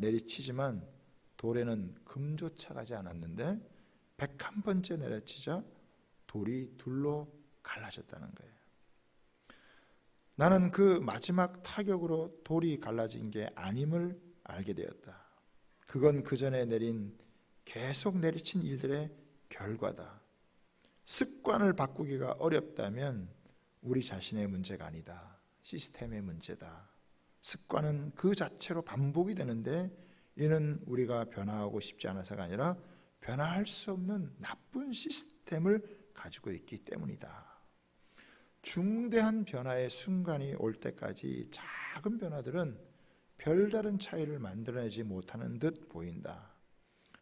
내리치지만 돌에는 금조차 가지 않았는데 101번째 내려치자 돌이 둘로 갈라졌다는 거예요. 나는 그 마지막 타격으로 돌이 갈라진 게 아님을 알게 되었다. 그건 그 전에 내린 계속 내리친 일들의 결과다. 습관을 바꾸기가 어렵다면 우리 자신의 문제가 아니다. 시스템의 문제다. 습관은 그 자체로 반복이 되는데 이는 우리가 변화하고 싶지 않아서가 아니라 변화할 수 없는 나쁜 시스템을 가지고 있기 때문이다. 중대한 변화의 순간이 올 때까지 작은 변화들은 별다른 차이를 만들어내지 못하는 듯 보인다.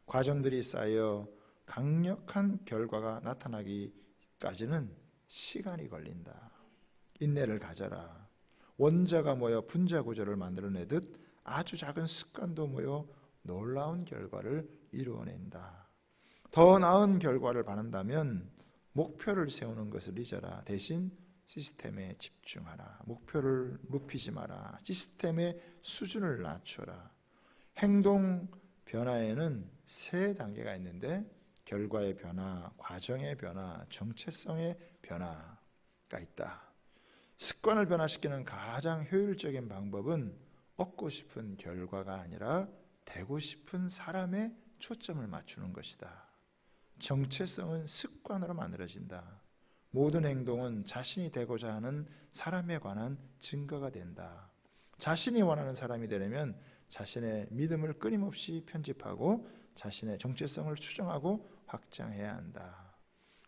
과정들이 쌓여 강력한 결과가 나타나기까지는 시간이 걸린다. 인내를 가져라. 원자가 모여 분자 구조를 만들어내듯 아주 작은 습관도 모여 놀라운 결과를 이루어낸다. 더 나은 결과를 바란다면 목표를 세우는 것을 잊어라. 대신 시스템에 집중하라. 목표를 높이지 마라. 시스템의 수준을 낮춰라. 행동 변화에는 세 단계가 있는데 결과의 변화, 과정의 변화, 정체성의 변화가 있다. 습관을 변화시키는 가장 효율적인 방법은 얻고 싶은 결과가 아니라 되고 싶은 사람에 초점을 맞추는 것이다. 정체성은 습관으로 만들어진다. 모든 행동은 자신이 되고자 하는 사람에 관한 증거가 된다. 자신이 원하는 사람이 되려면 자신의 믿음을 끊임없이 편집하고 자신의 정체성을 추정하고 확장해야 한다.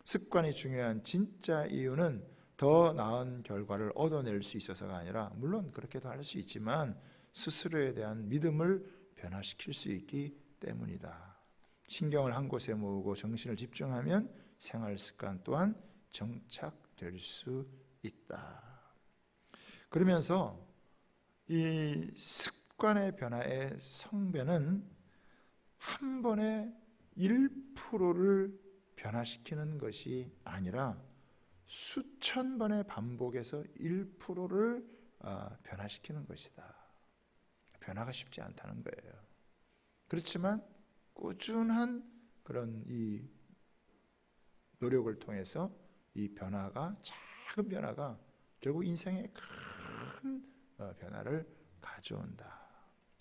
습관이 중요한 진짜 이유는 더 나은 결과를 얻어낼 수 있어서가 아니라, 물론 그렇게도 할 수 있지만 스스로에 대한 믿음을 변화시킬 수 있기 때문이다. 신경을 한 곳에 모으고 정신을 집중하면 생활 습관 또한 정착될 수 있다. 그러면서 이 습관의 변화의 성배는 한 번에 1%를 변화시키는 것이 아니라 수천 번의 반복에서 1%를 변화시키는 것이다. 변화가 쉽지 않다는 거예요. 그렇지만 꾸준한 그런 이 노력을 통해서 이 변화가, 작은 변화가 결국 인생에 큰 변화를 가져온다.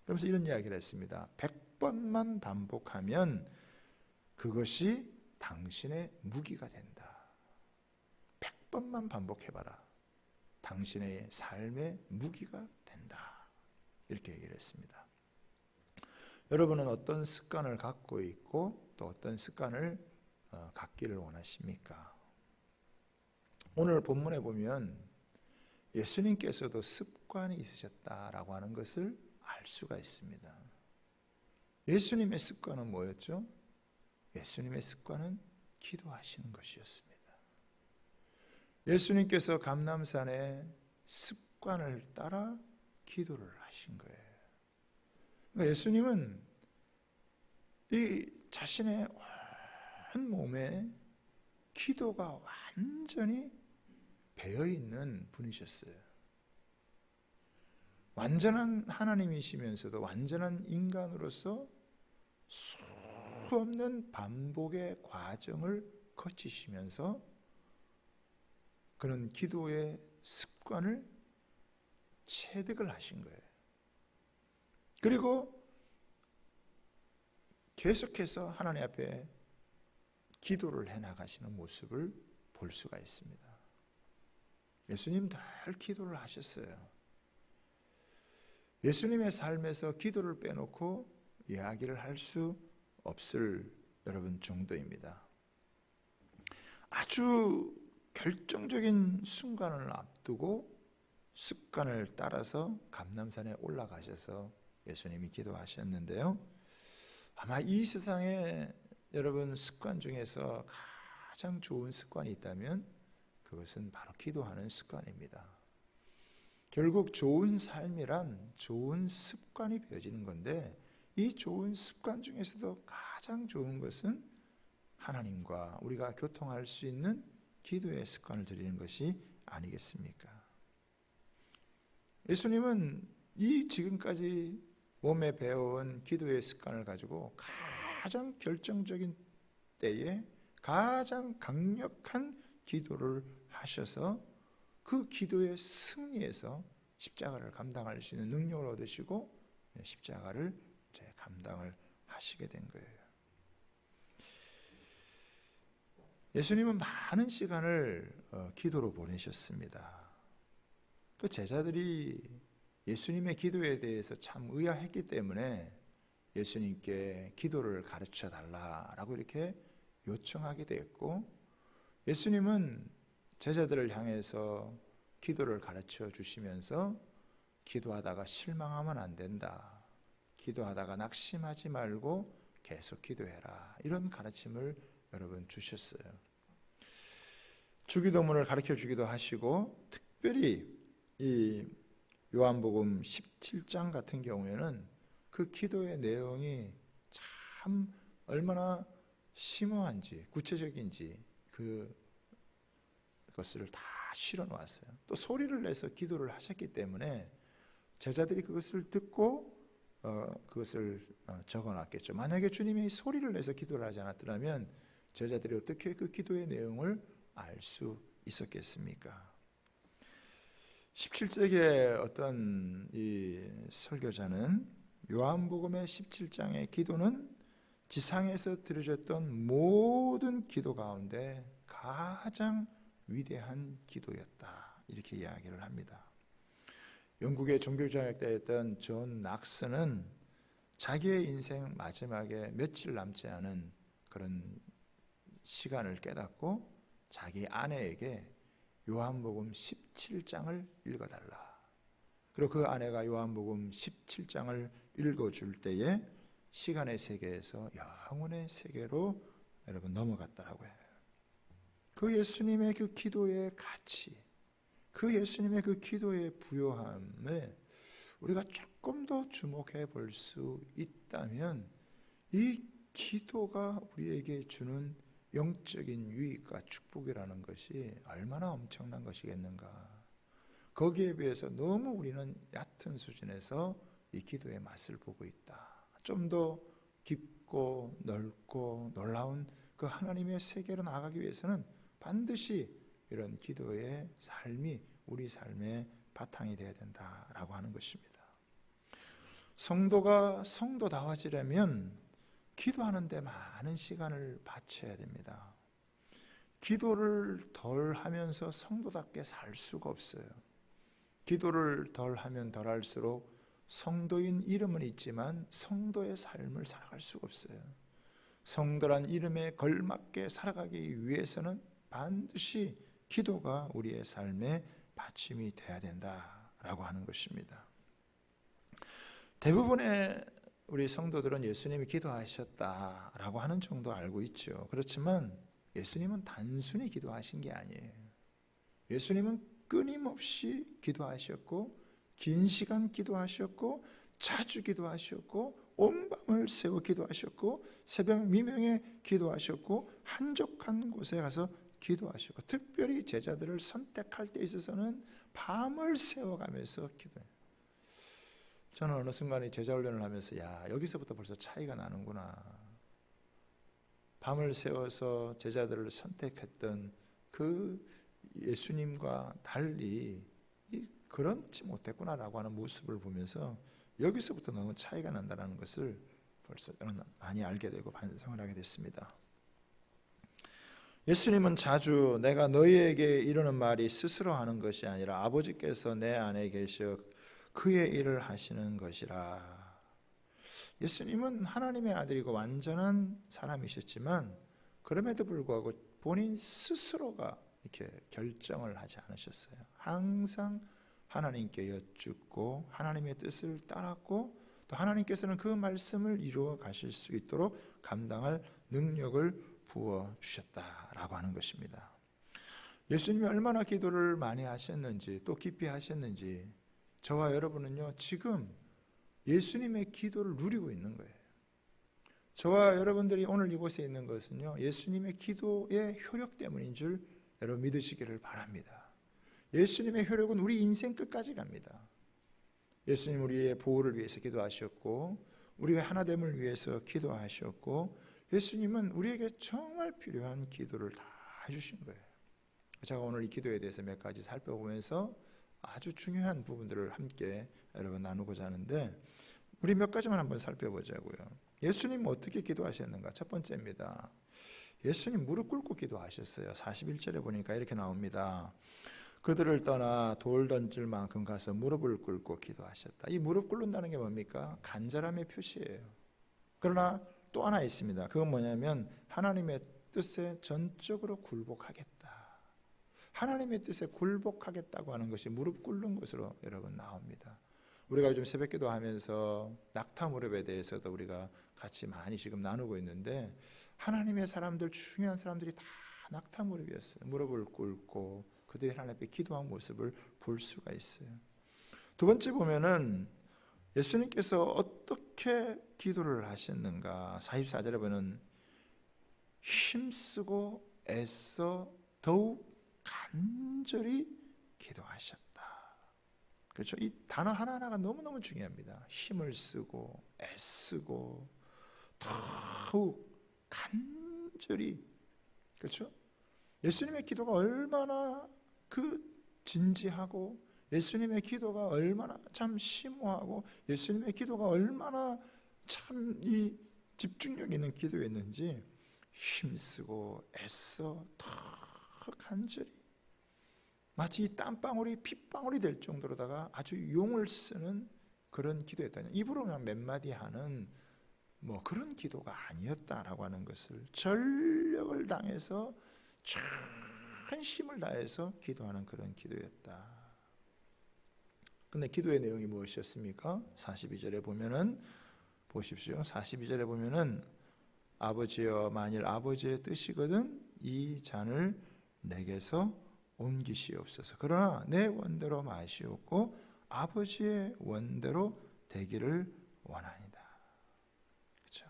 그러면서 이런 이야기를 했습니다. 100번만 반복하면 그것이 당신의 무기가 된다. 100번만 반복해봐라. 당신의 삶의 무기가 된다. 이렇게 얘기를 했습니다. 여러분은 어떤 습관을 갖고 있고 또 어떤 습관을 갖기를 원하십니까? 오늘 본문에 보면 예수님께서도 습관이 있으셨다라고 하는 것을 알 수가 있습니다. 예수님의 습관은 뭐였죠? 예수님의 습관은 기도하시는 것이었습니다. 예수님께서 감람산에 습관을 따라 기도를 하신 거예요. 그러니까 예수님은 이 자신의 온 몸에 기도가 완전히 배어있는 분이셨어요. 완전한 하나님이시면서도 완전한 인간으로서 수없는 반복의 과정을 거치시면서 그런 기도의 습관을 체득을 하신 거예요. 그리고 계속해서 하나님 앞에 기도를 해나가시는 모습을 볼 수가 있습니다. 예수님 늘 기도를 하셨어요. 예수님의 삶에서 기도를 빼놓고 이야기를 할 수 없을 여러분 정도입니다. 아주 결정적인 순간을 앞두고 습관을 따라서 감람산에 올라가셔서 예수님이 기도하셨는데요. 아마 이 세상에 여러분 습관 중에서 가장 좋은 습관이 있다면 그것은 바로 기도하는 습관입니다. 결국 좋은 삶이란 좋은 습관이 배어지는 건데, 이 좋은 습관 중에서도 가장 좋은 것은 하나님과 우리가 교통할 수 있는 기도의 습관을 들이는 것이 아니겠습니까? 예수님은 이 지금까지 몸에 배워온 기도의 습관을 가지고 가장 결정적인 때에 가장 강력한 기도를 하셔서 그 기도의 승리에서 십자가를 감당할 수 있는 능력을 얻으시고 십자가를 이제 감당을 하시게 된 거예요. 예수님은 많은 시간을 기도로 보내셨습니다. 그 제자들이 예수님의 기도에 대해서 참 의아했기 때문에 예수님께 기도를 가르쳐 달라라고 이렇게 요청하게 되었고, 예수님은 제자들을 향해서 기도를 가르쳐 주시면서 기도하다가 실망하면 안 된다, 기도하다가 낙심하지 말고 계속 기도해라, 이런 가르침을 여러분 주셨어요. 주기도문을 가르쳐 주기도 하시고, 특별히 이 요한복음 17장 같은 경우에는 그 기도의 내용이 참 얼마나 심오한지 구체적인지 그것을 다 실어 놓았어요. 또 소리를 내서 기도를 하셨기 때문에 제자들이 그것을 듣고 그것을 적어 놨겠죠. 만약에 주님이 소리를 내서 기도를 하지 않았더라면 제자들이 어떻게 그 기도의 내용을 알 수 있었겠습니까? 17세기의 어떤 이 설교자는 요한복음의 17장의 기도는 지상에서 드려졌던 모든 기도 가운데 가장 위대한 기도였다, 이렇게 이야기를 합니다. 영국의 종교정학자였던 존 낙스는 자기의 인생 마지막에 며칠 남지 않은 그런 시간을 깨닫고 자기 아내에게 요한복음 17장을 읽어달라, 그리고 그 아내가 요한복음 17장을 읽어줄 때에 시간의 세계에서 영혼의 세계로 여러분 넘어갔다라고 해요. 그 예수님의 그 기도의 가치, 그 예수님의 그 기도의 부요함에 우리가 조금 더 주목해 볼 수 있다면 이 기도가 우리에게 주는 영적인 유익과 축복이라는 것이 얼마나 엄청난 것이겠는가. 거기에 비해서 너무 우리는 얕은 수준에서 이 기도의 맛을 보고 있다. 좀 더 깊고 넓고 놀라운 그 하나님의 세계로 나아가기 위해서는 반드시 이런 기도의 삶이 우리 삶의 바탕이 되어야 된다라고 하는 것입니다. 성도가 성도다워지려면 기도하는 데 많은 시간을 바쳐야 됩니다. 기도를 덜 하면서 성도답게 살 수가 없어요. 기도를 덜 하면 덜 할수록 성도인 이름은 있지만 성도의 삶을 살아갈 수가 없어요. 성도란 이름에 걸맞게 살아가기 위해서는 반드시 기도가 우리의 삶의 받침이 돼야 된다라고 하는 것입니다. 대부분의 우리 성도들은 예수님이 기도하셨다라고 하는 정도 알고 있죠. 그렇지만 예수님은 단순히 기도하신 게 아니에요. 예수님은 끊임없이 기도하셨고, 긴 시간 기도하셨고, 자주 기도하셨고, 온 밤을 새워 기도하셨고, 새벽 미명에 기도하셨고, 한적한 곳에 가서 기도하셨고, 특별히 제자들을 선택할 때 있어서는 밤을 새워가면서 기도해요. 저는 어느 순간에 제자 훈련을 하면서 여기서부터 벌써 차이가 나는구나. 밤을 새워서 제자들을 선택했던 그 예수님과 달리 그렇지 못했구나라고 하는 모습을 보면서 여기서부터 너무 차이가 난다는 것을 벌써 저는 많이 알게 되고 반성을 하게 됐습니다. 예수님은 자주 내가 너희에게 이르는 말이 스스로 하는 것이 아니라 아버지께서 내 안에 계셔 그의 일을 하시는 것이라. 예수님은 하나님의 아들이고 완전한 사람이셨지만 그럼에도 불구하고 본인 스스로가 이렇게 결정을 하지 않으셨어요. 항상 하나님께 여쭙고 하나님의 뜻을 따랐고, 또 하나님께서는 그 말씀을 이루어 가실 수 있도록 감당할 능력을 부어주셨다라고 하는 것입니다. 예수님이 얼마나 기도를 많이 하셨는지, 또 깊이 하셨는지 저와 여러분은요 지금 예수님의 기도를 누리고 있는 거예요. 저와 여러분들이 오늘 이곳에 있는 것은요 예수님의 기도의 효력 때문인 줄 여러분 믿으시기를 바랍니다. 예수님의 효력은 우리 인생 끝까지 갑니다. 예수님 우리의 보호를 위해서 기도하셨고 우리가 하나됨을 위해서 기도하셨고 예수님은 우리에게 정말 필요한 기도를 다 해주신 거예요. 제가 오늘 이 기도에 대해서 몇 가지 살펴보면서 아주 중요한 부분들을 함께 여러분 나누고자 하는데 우리 몇 가지만 한번 살펴보자고요. 예수님 어떻게 기도하셨는가? 첫 번째입니다. 예수님 무릎 꿇고 기도하셨어요. 41절에 보니까 이렇게 나옵니다. 그들을 떠나 돌 던질 만큼 가서 무릎을 꿇고 기도하셨다. 이 무릎 꿇는다는 게 뭡니까? 간절함의 표시예요. 그러나 또 하나 있습니다. 그건 뭐냐면 하나님의 뜻에 전적으로 굴복하겠다. 하나님의 뜻에 굴복하겠다고 하는 것이 무릎 꿇는 것으로 여러분 나옵니다. 우리가 요즘 새벽기도 하면서 낙타 무릎에 대해서도 우리가 같이 많이 지금 나누고 있는데 하나님의 사람들, 중요한 사람들이 다 낙타 무릎이었어요. 무릎을 꿇고 그들이 하나님 앞에 기도한 모습을 볼 수가 있어요. 두 번째 보면은 예수님께서 어떻게 기도를 하셨는가? 44절에 보면 힘쓰고 애써 더욱 간절히 기도하셨다. 그렇죠? 이 단어 하나하나가 너무너무 중요합니다. 힘을 쓰고 애쓰고 더욱 간절히. 그렇죠? 예수님의 기도가 얼마나 진지하고 예수님의 기도가 얼마나 참 심오하고 예수님의 기도가 얼마나 참 이 집중력 있는 기도였는지 힘쓰고 애써 더 간절히 마치 이 땀방울이 핏방울이 될 정도로다가 아주 용을 쓰는 그런 기도였다니 입으로 그냥 몇 마디 하는 뭐 그런 기도가 아니었다라고 하는 것을 전력을 당해서 큰 힘을 다해서 기도하는 그런 기도였다. 근데 기도의 내용이 무엇이었습니까? 42절에 보면은 보십시오. 42절에 보면은 아버지여 만일 아버지의 뜻이거든 이 잔을 내게서 옮기시옵소서. 그러나 내 원대로 마시옵고 아버지의 원대로 되기를 원하니다. 그렇죠?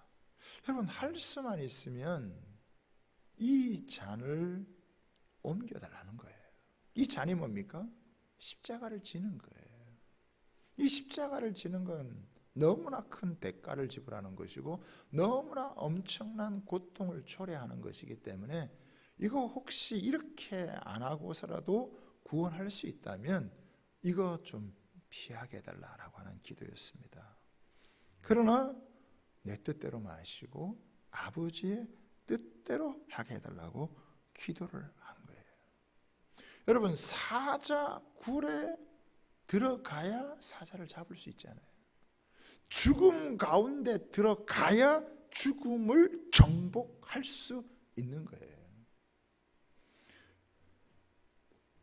여러분 할 수만 있으면 이 잔을 옮겨달라는 거예요. 이 잔이 뭡니까? 십자가를 지는 거예요. 이 십자가를 지는 건 너무나 큰 대가를 지불하는 것이고 너무나 엄청난 고통을 초래하는 것이기 때문에 이거 혹시 이렇게 안 하고서라도 구원할 수 있다면 이거 좀 피하게 해달라고 하는 기도였습니다. 그러나 내 뜻대로 마시고 아버지의 뜻대로 하게 해달라고 기도를 한 거예요. 여러분 사자 굴에 들어가야 사자를 잡을 수 있잖아요. 죽음 가운데 들어가야 죽음을 정복할 수 있는 거예요.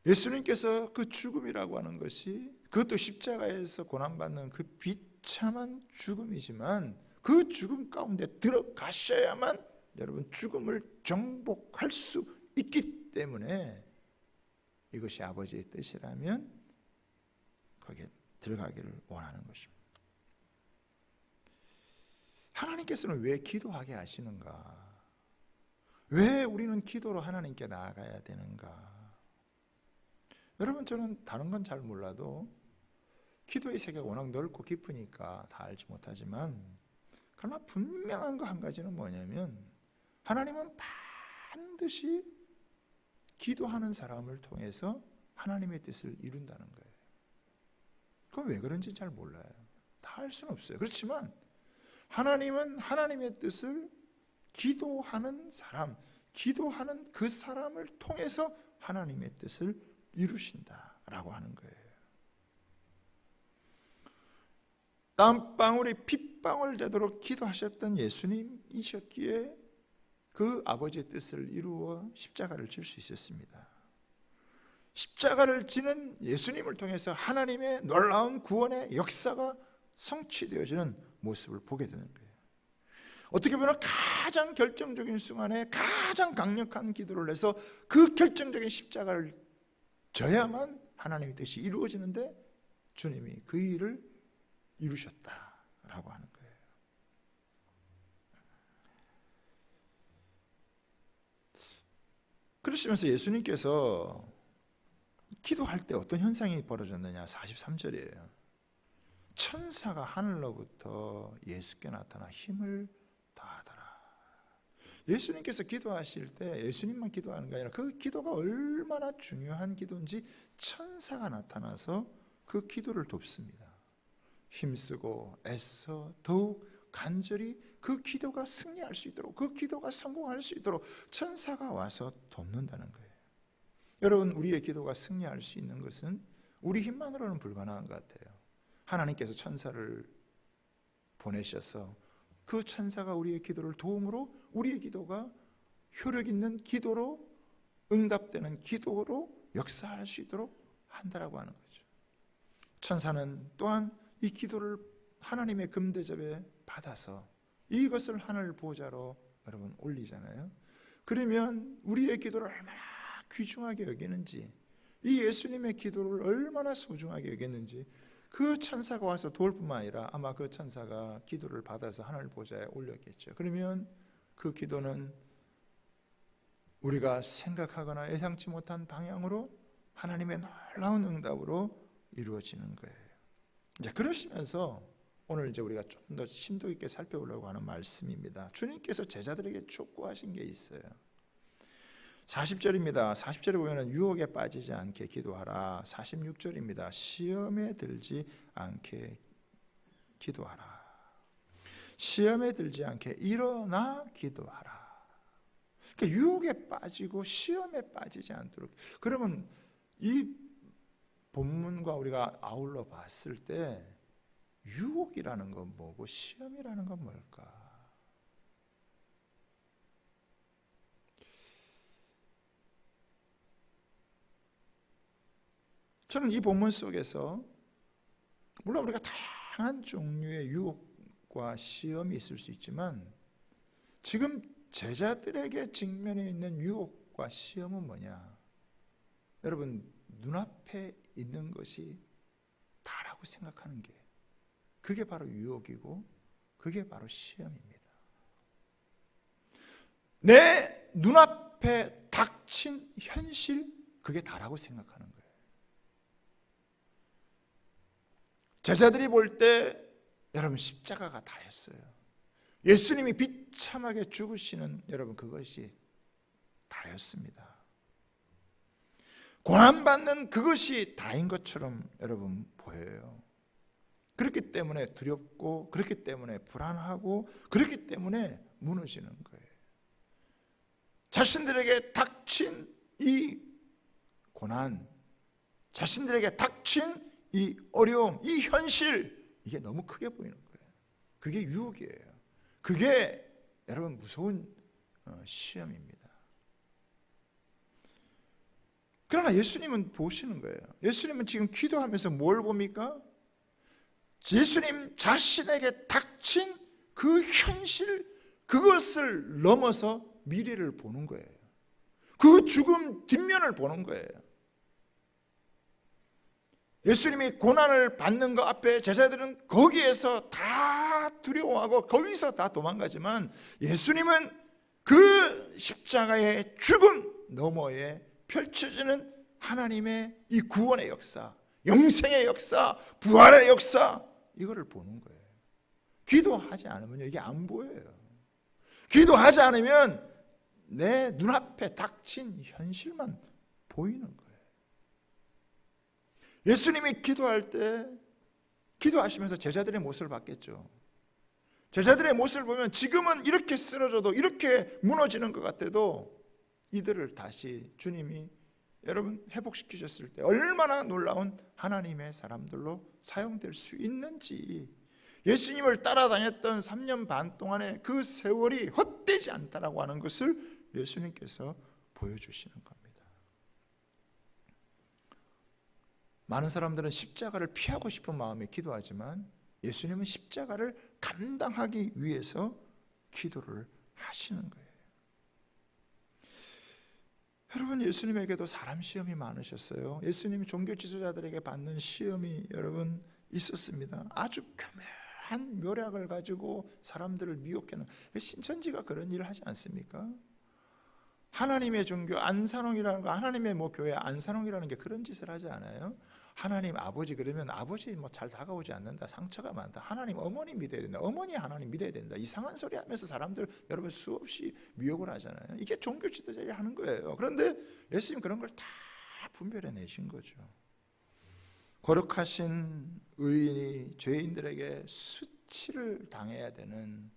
예수님께서 그 죽음이라고 하는 것이 그것도 십자가에서 고난받는 그 비참한 죽음이지만 그 죽음 가운데 들어가셔야만 여러분 죽음을 정복할 수 있기 때문에 이것이 아버지의 뜻이라면 거기에 들어가기를 원하는 것입니다. 하나님께서는 왜 기도하게 하시는가? 왜 우리는 기도로 하나님께 나아가야 되는가? 여러분 저는 다른 건 잘 몰라도 기도의 세계가 워낙 넓고 깊으니까 다 알지 못하지만 그러나 분명한 거 한 가지는 뭐냐면 하나님은 반드시 기도하는 사람을 통해서 하나님의 뜻을 이룬다는 거예요. 그건 왜 그런지 잘 몰라요. 다 알 수는 없어요. 그렇지만 하나님은 하나님의 뜻을 기도하는 사람, 기도하는 그 사람을 통해서 하나님의 뜻을 이루신다라고 하는 거예요. 땀방울이 핏방울 되도록 기도하셨던 예수님이셨기에 그 아버지의 뜻을 이루어 십자가를 질 수 있었습니다. 십자가를 지는 예수님을 통해서 하나님의 놀라운 구원의 역사가 성취되어지는 모습을 보게 되는 거예요. 어떻게 보면 가장 결정적인 순간에 가장 강력한 기도를 해서 그 결정적인 십자가를 져야만 하나님의 뜻이 이루어지는데 주님이 그 일을 이루셨다라고 하는 거예요. 그러시면서 예수님께서 기도할 때 어떤 현상이 벌어졌느냐 43절이에요. 천사가 하늘로부터 예수께 나타나 힘을 더하더라. 예수님께서 기도하실 때 예수님만 기도하는 게 아니라 그 기도가 얼마나 중요한 기도인지 천사가 나타나서 그 기도를 돕습니다. 힘쓰고 애써 더욱 간절히 그 기도가 승리할 수 있도록, 그 기도가 성공할 수 있도록 천사가 와서 돕는다는 거예요. 여러분, 우리의 기도가 승리할 수 있는 것은 우리 힘만으로는 불가능한 것 같아요. 하나님께서 천사를 보내셔서 그 천사가 우리의 기도를 도움으로 우리의 기도가 효력 있는 기도로, 응답되는 기도로 역사할 수 있도록 한다라고 하는 거죠. 천사는 또한 이 기도를 하나님의 금대접에 받아서 이것을 하늘 보좌로 여러분 올리잖아요. 그러면 우리의 기도를 얼마나 귀중하게 여기는지, 이 예수님의 기도를 얼마나 소중하게 여겼는지 그 천사가 와서 도울 뿐만 아니라 아마 그 천사가 기도를 받아서 하늘 보좌에 올렸겠죠. 그러면 그 기도는 우리가 생각하거나 예상치 못한 방향으로 하나님의 놀라운 응답으로 이루어지는 거예요. 이제 그러시면서 오늘 이제 우리가 좀 더 심도 있게 살펴보려고 하는 말씀입니다. 주님께서 제자들에게 촉구하신 게 있어요. 40절입니다. 40절에 보면 유혹에 빠지지 않게 기도하라. 46절입니다. 시험에 들지 않게 기도하라. 시험에 들지 않게 일어나 기도하라. 그러니까 유혹에 빠지고 시험에 빠지지 않도록. 그러면 이 본문과 우리가 아울러 봤을 때 유혹이라는 건 뭐고 시험이라는 건 뭘까? 저는 이 본문 속에서 물론 우리가 다양한 종류의 유혹과 시험이 있을 수 있지만 지금 제자들에게 직면해 있는 유혹과 시험은 뭐냐? 여러분, 눈앞에 있는 것이 다라고 생각하는 게 그게 바로 유혹이고 그게 바로 시험입니다. 내 눈앞에 닥친 현실, 그게 다라고 생각하는 거예요. 제자들이 볼 때 여러분 십자가가 다였어요. 예수님이 비참하게 죽으시는 여러분 그것이 다였습니다. 고난받는 그것이 다인 것처럼 여러분 보여요. 그렇기 때문에 두렵고 그렇기 때문에 불안하고 그렇기 때문에 무너지는 거예요. 자신들에게 닥친 이 고난, 자신들에게 닥친 이 어려움, 이 현실, 이게 너무 크게 보이는 거예요. 그게 유혹이에요. 그게 여러분 무서운 시험입니다. 그러나 예수님은 보시는 거예요. 예수님은 지금 기도하면서 뭘 봅니까? 예수님 자신에게 닥친 그 현실, 그것을 넘어서 미래를 보는 거예요. 그 죽음 뒷면을 보는 거예요. 예수님이 고난을 받는 것 앞에 제자들은 거기에서 다 두려워하고 거기서 다 도망가지만 예수님은 그 십자가의 죽음 너머에 펼쳐지는 하나님의 이 구원의 역사, 영생의 역사, 부활의 역사, 이거를 보는 거예요. 기도하지 않으면 이게 안 보여요. 기도하지 않으면 내 눈앞에 닥친 현실만 보이는 거예요. 예수님이 기도할 때 기도하시면서 제자들의 모습을 봤겠죠. 제자들의 모습을 보면 지금은 이렇게 쓰러져도 이렇게 무너지는 것 같아도 이들을 다시 주님이 여러분 회복시키셨을 때 얼마나 놀라운 하나님의 사람들로 사용될 수 있는지, 예수님을 따라다녔던 3년 반 동안의 그 세월이 헛되지 않다라고 하는 것을 예수님께서 보여주시는 겁니다. 많은 사람들은 십자가를 피하고 싶은 마음에 기도하지만 예수님은 십자가를 감당하기 위해서 기도를 하시는 거예요. 여러분, 예수님에게도 사람 시험이 많으셨어요. 예수님이 종교 지도자들에게 받는 시험이 여러분 있었습니다. 아주 교묘한 묘략을 가지고 사람들을 미혹하는, 신천지가 그런 일을 하지 않습니까? 하나님의 종교 안산홍이라는 거, 하나님의 뭐 교회 안산홍이라는 게 그런 짓을 하지 않아요? 하나님 아버지 그러면 아버지 뭐 잘 다가오지 않는다, 상처가 많다. 하나님 어머니 믿어야 된다, 어머니 하나님 믿어야 된다. 이상한 소리 하면서 사람들 여러분 수없이 미혹을 하잖아요. 이게 종교 지도자들이 하는 거예요. 그런데 예수님 그런 걸 다 분별해 내신 거죠. 거룩하신 의인이 죄인들에게 수치를 당해야 되는,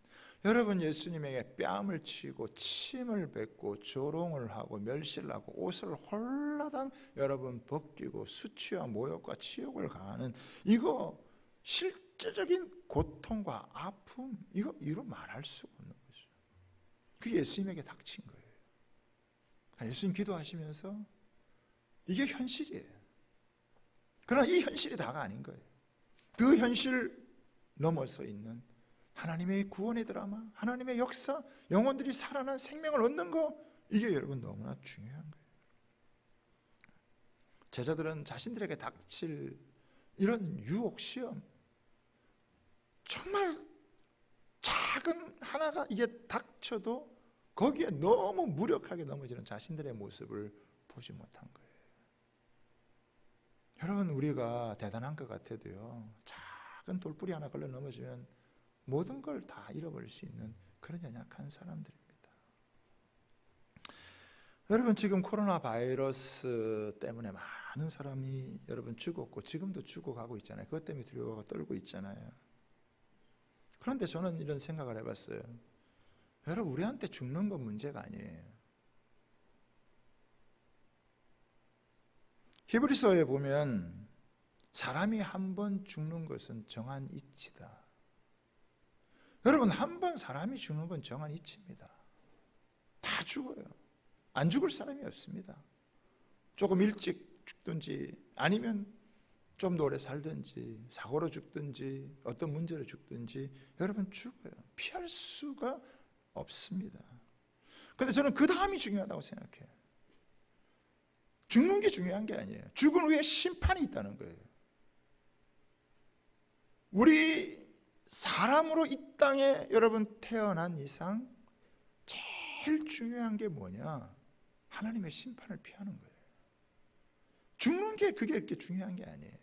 여러분 예수님에게 뺨을 치고 침을 뱉고 조롱을 하고 멸시를 하고 옷을 홀라당 여러분 벗기고 수치와 모욕과 치욕을 가하는, 이거 실제적인 고통과 아픔, 이거 말할 수가 없는 거죠. 그게 예수님에게 닥친 거예요. 예수님 기도하시면서 이게 현실이에요. 그러나 이 현실이 다가 아닌 거예요. 그 현실 넘어서 있는 하나님의 구원의 드라마, 하나님의 역사, 영혼들이 살아난 생명을 얻는 거, 이게 여러분 너무나 중요한 거예요. 제자들은 자신들에게 닥칠 이런 유혹 시험, 정말 작은 하나가 이게 닥쳐도 거기에 너무 무력하게 넘어지는 자신들의 모습을 보지 못한 거예요. 여러분 우리가 대단한 것 같아도요, 작은 돌뿌리 하나 걸려 넘어지면 모든 걸 다 잃어버릴 수 있는 그런 연약한 사람들입니다. 여러분 지금 코로나 바이러스 때문에 많은 사람이 여러분 죽었고 지금도 죽어가고 있잖아요. 그것 때문에 두려워하고 떨고 있잖아요. 그런데 저는 이런 생각을 해봤어요. 여러분 우리한테 죽는 건 문제가 아니에요. 히브리서에 보면 사람이 한 번 죽는 것은 정한 이치다. 여러분 한 번 사람이 죽는 건 정한 이치입니다. 다 죽어요. 안 죽을 사람이 없습니다. 조금 일찍 죽든지 아니면 좀 더 오래 살든지 사고로 죽든지 어떤 문제로 죽든지 여러분 죽어요. 피할 수가 없습니다. 그런데 저는 그 다음이 중요하다고 생각해요. 죽는 게 중요한 게 아니에요. 죽은 후에 심판이 있다는 거예요. 우리 사람으로 이 땅에 여러분 태어난 이상 제일 중요한 게 뭐냐? 하나님의 심판을 피하는 거예요. 죽는 게 그게 그렇게 중요한 게 아니에요.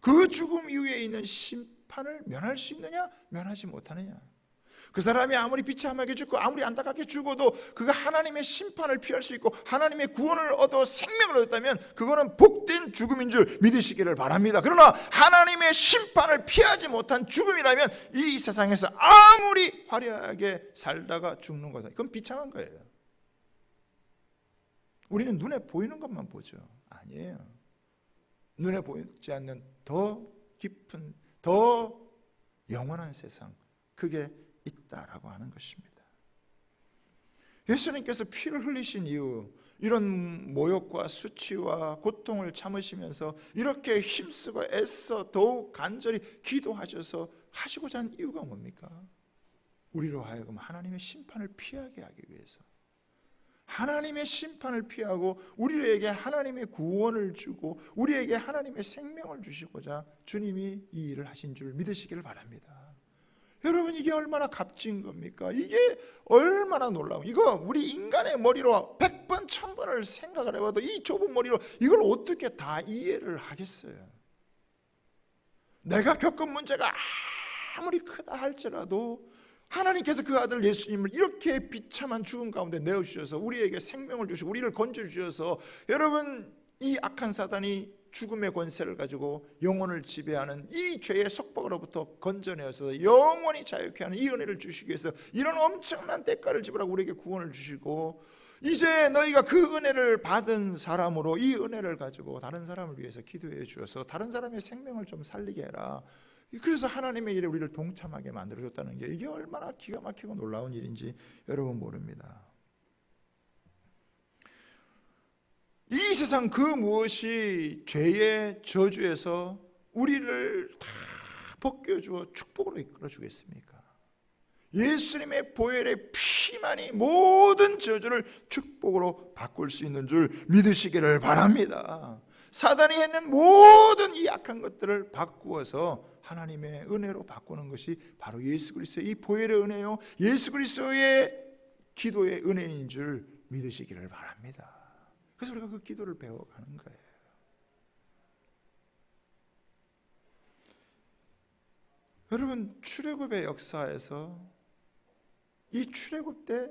그 죽음 이후에 있는 심판을 면할 수 있느냐, 면하지 못하느냐. 그 사람이 아무리 비참하게 죽고 아무리 안타깝게 죽어도 그가 하나님의 심판을 피할 수 있고 하나님의 구원을 얻어 생명을 얻었다면 그거는 복된 죽음인 줄 믿으시기를 바랍니다. 그러나 하나님의 심판을 피하지 못한 죽음이라면 이 세상에서 아무리 화려하게 살다가 죽는 것은 그건 비참한 거예요. 우리는 눈에 보이는 것만 보죠. 아니에요. 눈에 보이지 않는 더 깊은, 더 영원한 세상, 그게 있다라고 하는 것입니다. 예수님께서 피를 흘리신 이유, 이런 모욕과 수치와 고통을 참으시면서 이렇게 힘쓰고 애써 더욱 간절히 기도하셔서 하시고자 한 이유가 뭡니까? 우리로 하여금 하나님의 심판을 피하게 하기 위해서, 하나님의 심판을 피하고 우리에게 하나님의 구원을 주고 우리에게 하나님의 생명을 주시고자 주님이 이 일을 하신 줄 믿으시기를 바랍니다. 여러분 이게 얼마나 값진 겁니까? 이게 얼마나 놀라운, 이거 우리 인간의 머리로 100번 1000번을 생각을 해봐도 이 좁은 머리로 이걸 어떻게 다 이해를 하겠어요? 내가 겪은 문제가 아무리 크다 할지라도 하나님께서 그 아들 예수님을 이렇게 비참한 죽음 가운데 내어주셔서 우리에게 생명을 주시고 우리를 건져주셔서 여러분 이 악한 사단이 죽음의 권세를 가지고 영혼을 지배하는 이 죄의 속박으로부터 건져내어서 영원히 자유케 하는 이 은혜를 주시기 위해서 이런 엄청난 대가를 지불하고 우리에게 구원을 주시고 이제 너희가 그 은혜를 받은 사람으로 이 은혜를 가지고 다른 사람을 위해서 기도해 주어서 다른 사람의 생명을 좀 살리게 해라. 그래서 하나님의 일에 우리를 동참하게 만들어줬다는 게 이게 얼마나 기가 막히고 놀라운 일인지 여러분 모릅니다. 이 세상 그 무엇이 죄의 저주에서 우리를 다 벗겨주어 축복으로 이끌어주겠습니까? 예수님의 보혈의 피만이 모든 저주를 축복으로 바꿀 수 있는 줄 믿으시기를 바랍니다. 사단이 했는 모든 이 악한 것들을 바꾸어서 하나님의 은혜로 바꾸는 것이 바로 예수 그리스도의 이 보혈의 은혜요, 예수 그리스도의 기도의 은혜인 줄 믿으시기를 바랍니다. 그래서 우리가 그 기도를 배워가는 거예요. 여러분, 출애굽의 역사에서 이 출애굽 때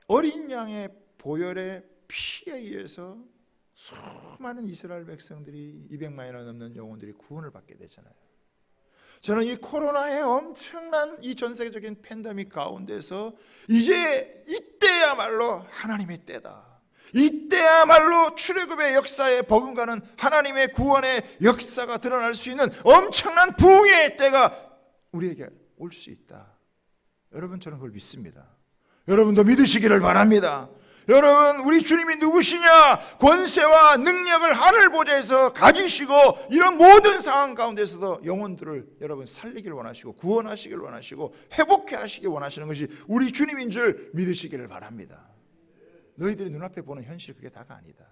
어린 양의 보혈의 피에 의해서 수많은 이스라엘 백성들이 200만이나 넘는 영혼들이 구원을 받게 되잖아요. 저는 이 코로나의 엄청난 이 전 세계적인 팬데믹 가운데서 이제 이때야말로 하나님의 때다. 이때야말로 출애굽의 역사에 버금가는 하나님의 구원의 역사가 드러날 수 있는 엄청난 부흥의 때가 우리에게 올 수 있다. 여러분, 저는 그걸 믿습니다. 여러분도 믿으시기를 바랍니다. 여러분, 우리 주님이 누구시냐? 권세와 능력을 하늘 보좌에서 가지시고 이런 모든 상황 가운데서도 영혼들을 여러분 살리길 원하시고 구원하시길 원하시고 회복해 하시길 원하시는 것이 우리 주님인 줄 믿으시기를 바랍니다. 너희들이 눈앞에 보는 현실, 그게 다가 아니다.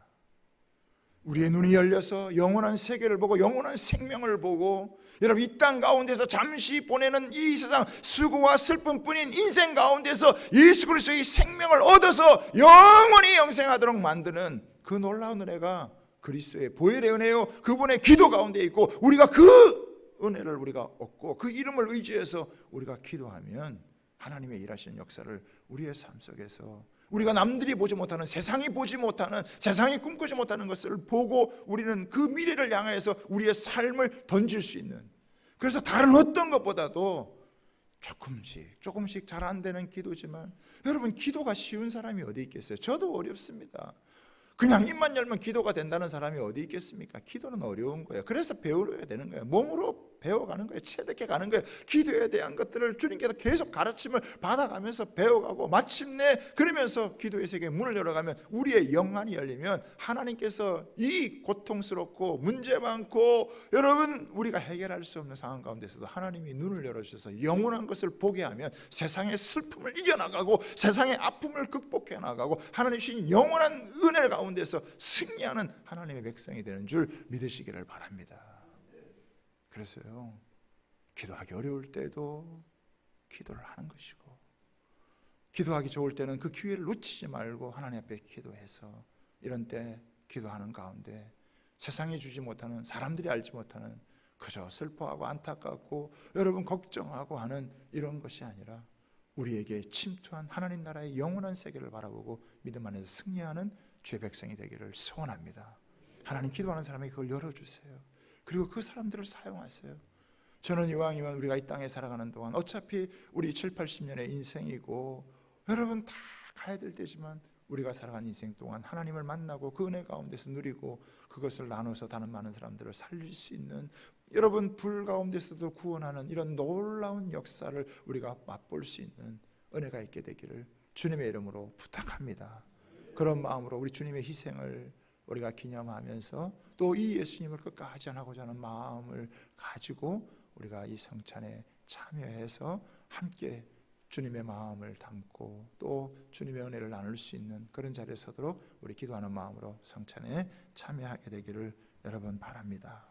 우리의 눈이 열려서 영원한 세계를 보고 영원한 생명을 보고 여러분, 이 땅 가운데서 잠시 보내는 이 세상 수고와 슬픔뿐인 인생 가운데서 예수 그리스도의 생명을 얻어서 영원히 영생하도록 만드는 그 놀라운 은혜가 그리스도의 보혈의 은혜요, 그분의 기도 가운데 있고 우리가 그 은혜를 우리가 얻고 그 이름을 의지해서 우리가 기도하면 하나님의 일하시는 역사를 우리의 삶 속에서 우리가 남들이 보지 못하는, 세상이 보지 못하는, 세상이 꿈꾸지 못하는 것을 보고 우리는 그 미래를 향해서 우리의 삶을 던질 수 있는, 그래서 다른 어떤 것보다도 조금씩 잘 안 되는 기도지만, 여러분, 기도가 쉬운 사람이 어디 있겠어요? 저도 어렵습니다. 그냥 입만 열면 기도가 된다는 사람이 어디 있겠습니까? 기도는 어려운 거예요. 그래서 배우려야 되는 거예요. 몸으로 배워가는 거예요. 체득해 가는 거예요. 기도에 대한 것들을 주님께서 계속 가르침을 받아가면서 배워가고 마침내 그러면서 기도의 세계에 문을 열어가면 우리의 영안이 열리면 하나님께서 이 고통스럽고 문제 많고 여러분 우리가 해결할 수 없는 상황 가운데서도 하나님이 눈을 열어주셔서 영원한 것을 보게 하면 세상의 슬픔을 이겨나가고 세상의 아픔을 극복해 나가고 하나님 주신 영원한 은혜 가운데서 승리하는 하나님의 백성이 되는 줄 믿으시기를 바랍니다. 그래서요, 기도하기 어려울 때도 기도를 하는 것이고, 기도하기 좋을 때는 그 기회를 놓치지 말고 하나님 앞에 기도해서 이런 때 기도하는 가운데 세상이 주지 못하는, 사람들이 알지 못하는, 그저 슬퍼하고 안타깝고 여러분 걱정하고 하는 이런 것이 아니라 우리에게 침투한 하나님 나라의 영원한 세계를 바라보고 믿음 안에서 승리하는 주의 백성이 되기를 소원합니다. 하나님, 기도하는 사람에게 그걸 열어주세요. 그리고 그 사람들을 사용하세요. 저는 이왕이면 우리가 이 땅에 살아가는 동안 어차피 우리 7, 80년의 인생이고 여러분 다 가야 될 때지만 우리가 살아가는 인생 동안 하나님을 만나고 그 은혜 가운데서 누리고 그것을 나눠서 다른 많은 사람들을 살릴 수 있는, 여러분 불 가운데서도 구원하는 이런 놀라운 역사를 우리가 맛볼 수 있는 은혜가 있게 되기를 주님의 이름으로 부탁합니다. 그런 마음으로 우리 주님의 희생을 우리가 기념하면서 또 이 예수님을 끝까지 하고자 하는 마음을 가지고 우리가 이 성찬에 참여해서 함께 주님의 마음을 담고 또 주님의 은혜를 나눌 수 있는 그런 자리에 서도록 우리 기도하는 마음으로 성찬에 참여하게 되기를 여러분 바랍니다.